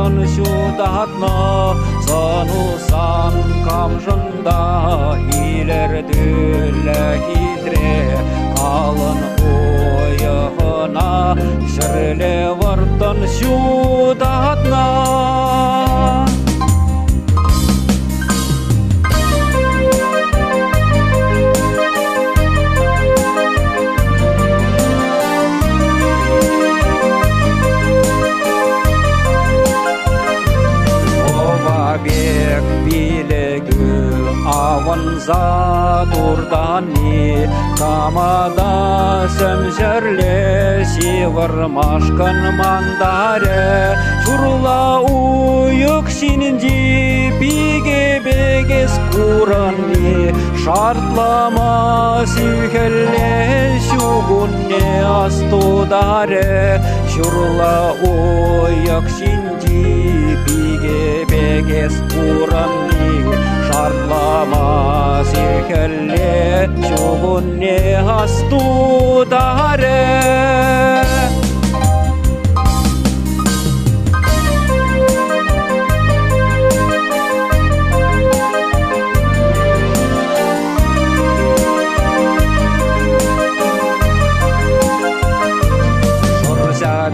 жан шудатна санусан камжында илер дүлі кидре қалын ойығына шірле вартан шудатна бек билегі аванза турдани камада сөмжерле сивырмашкан мандаре чурла уюк сининди биге бегес курани шартлама сүйхелле шугунне астударе чурла уюк синди биге бегес курани шартлама сүйхелле шугунне астударе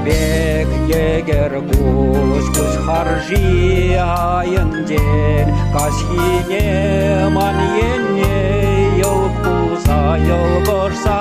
бек егер куш харжи айынден кашхине ман енне ел пуза ел борса